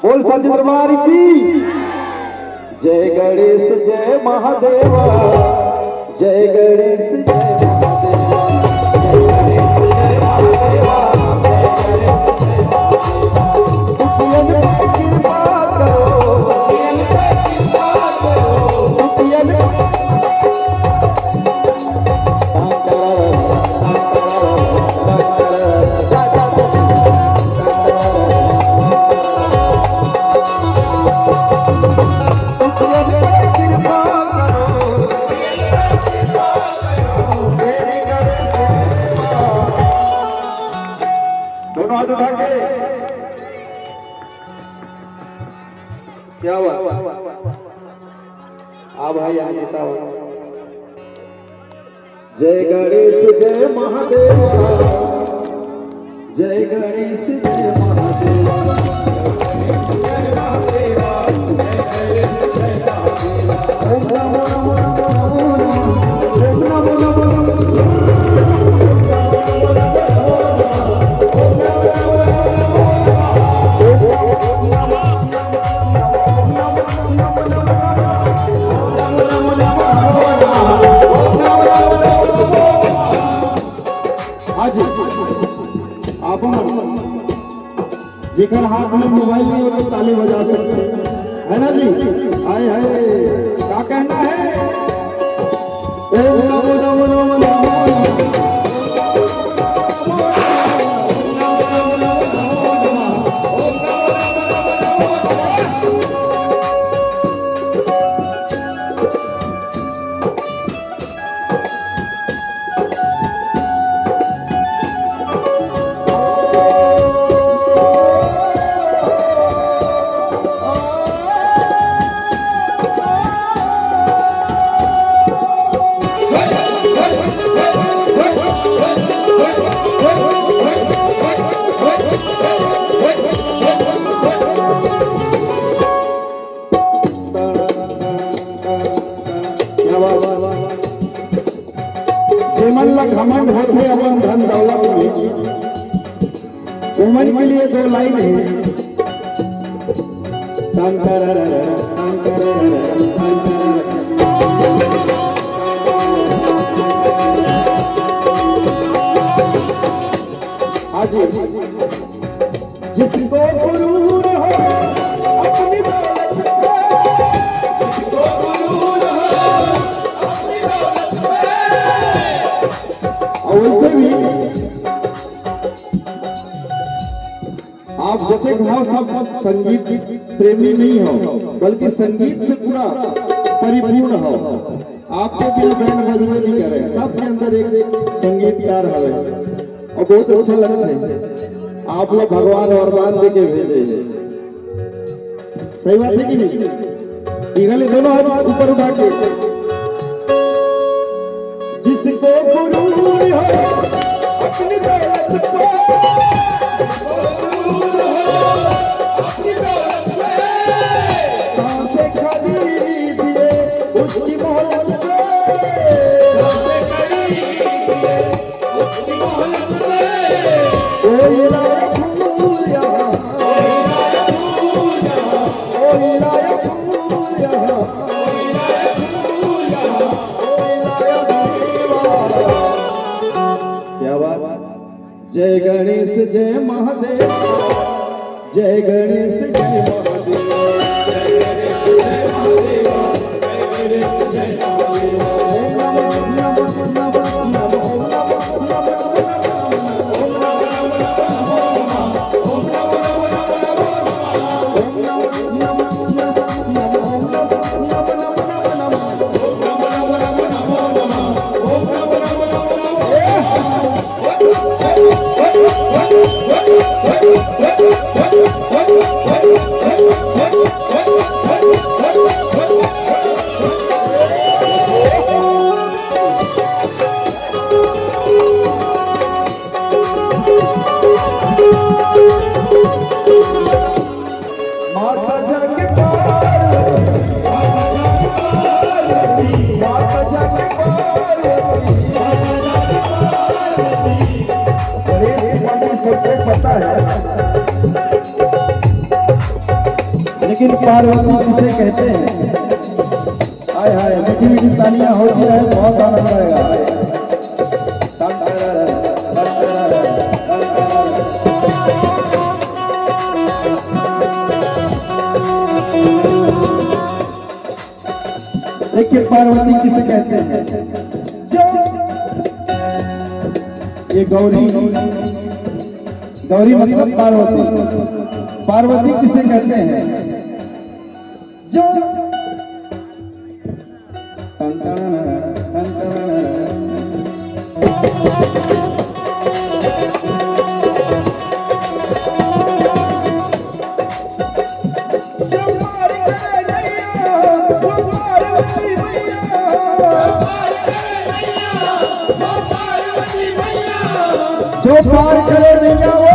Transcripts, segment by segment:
बोल सच दरबार की जय गणेश जय महादेवा जय गणेश जय महादेवा जय गणेश जय महादेवा क्या हुआ भाई यहाँ बताओ जय गणेश जय महादेवा जय गणेश जय महादेवा ओम नमो नमो जेकर हाथ में मोबाइल नहीं हो तो ताली बजा सकते है ना जी। हाय हाय क्या कहना है ओम नमो नमो नमो नमो घमंड होते अपन धन दौलत में घूमन के लिए दो लाइन है आज जिसको गुरूर हो अपनी वैसे भी आप जैसे भाव सब संगीत प्रेमी नहीं हो बल्कि संगीत से पूरा परिपूर्ण हो। आपके भी बैंड बजबे नहीं करे सबके अंदर एक संगीतकार है और बहुत अच्छा लगता है। आप लोग भगवान वरदान दे के भेजे सही बात है कि नहीं। इगले दोनों हाथ ऊपर उठा के जिसको गुरूर हो अपनी दौलत पे सांसें खरीदिए उसकी मोहलत पे कोई लाया फूल यहाँ कोई लाया फूल यहाँ जय गणेश जय महादेव जय गणेश जय महादेव जय गणेश जय महादेव जय गणेश जय महादेव What? लेकिन पार्वती किसे कहते हैं? हाय हाय, मीठी मीठी तालियां होती रहे, बहुत आनंद आएगा। देखिए पार्वती किसे कहते हैं? ये गौरी, गौरी मतलब पार्वती। पार्वती किसे कहते हैं? जो जो पार करे नैया वो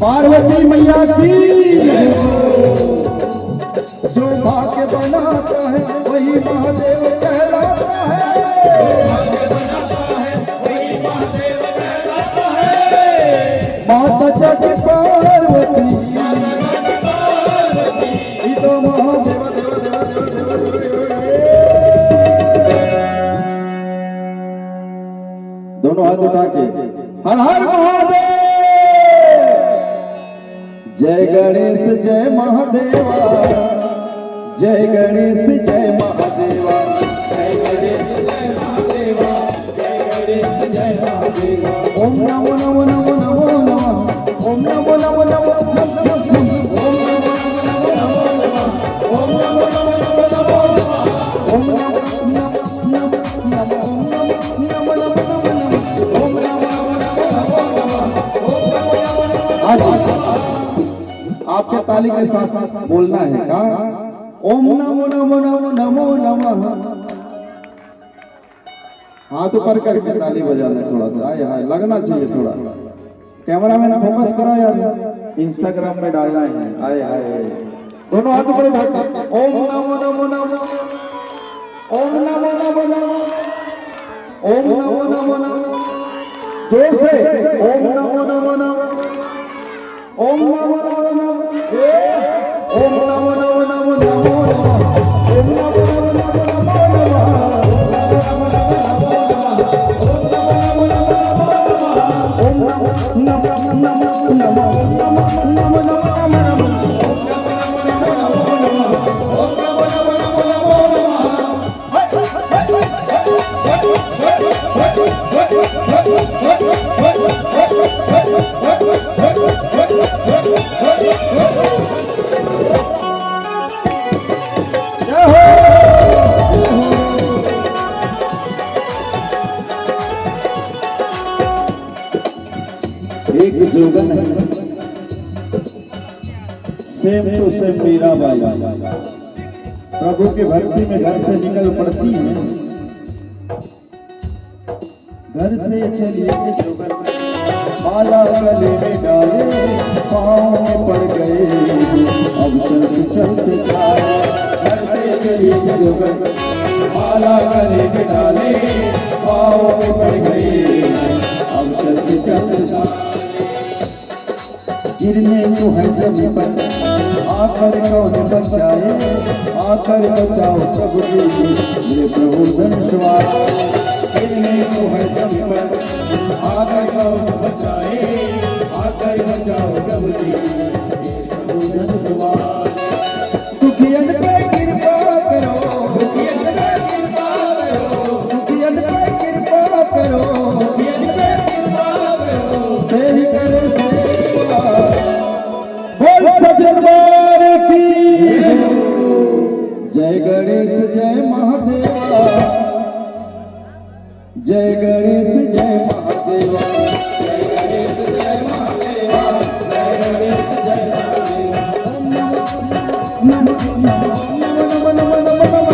पार्वती मैया की। जो भाग्य बनाता है वही महादेव कहलाता है। माता जग पार्वती तो महादेव। दोनों हाथ उठा के हर हर महादेव। जय गणेश जय महादेवा, जय गणेश जय महादेवा, जय गणेश जय महादेवा, जय गणेश जय महादेवा। ओम नमो नमो नमो नमो नमः, ओम नमो नमो नमो नमो नमः, ओम नमो नमो नमो नमः, ओम नमो नमो नमो नमो नमः, ओम नमो नमो नमो नमः, ओम नमो नमो नमो नमः, ओम नमो नमो नमो नमः, ओम नमो नमो नमो। आपके ताली के साथ बोलना है का? ओम नमो नमो नमो नमो नमः। हाथ ऊपर करके ताली बजाना है थोड़ा सा। हाय हाय, लगना चाहिए थोड़ा। कैमरामैन फोकस करो यार, इंस्टाग्राम में डालना है। हाय हाय, दोनों हाथ ऊपर उठा के ओम नमो नमो नमो, ओम नमो नमो नमो, ओम नमो नमो नमो। जोर से ओम नमो नमो नमो, ओम नमो नमो नमो, ओम नमो नमो नमो नमो नमः, ओम नमो नमो नमो नमो नमः, ओम नमो नमो नमो नमो नमः। एक जोगन है, सेम टू सेम मीराबाई, प्रभु की भक्ति में घर से निकल पड़ती है। घर से चलिए जोगन, माला गले में डाले, पाँव में पड़ गए, अब चलते चलते जाए। घर से चलिए जोगन, माला गले में डाले, पाँव में पड़ गए, अब चलते चलते जाए। गिरने को है जमीन पर, आकर कौन बचाए, आकर बचाओ प्रभु जी, ये प्रभु धनुषवार। गिरने को है जमीन पर, आकर कौन बचाए, आकर बचाओ प्रभु जी, ये प्रभु धनुषवार। दुखियन पे कृपा करो, दुखियन पे कृपा करो, दुखियन पे कृपा करो, दुखियन पे कृपा करो, तेरी करे सेवा। बोल सजनवार की जय गणेश जय महादेवा, जय गणेश जय महादेवा, जय गणेश जय महादेवा, जय गणेश जय महादेवा। नमो नमो नमो नमो नमो नमो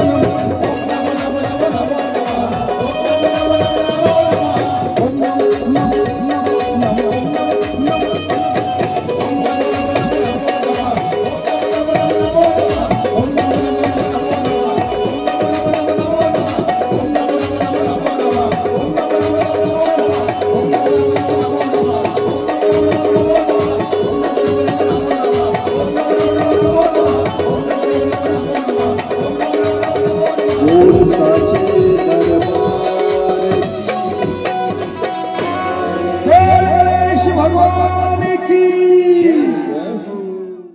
भगवान की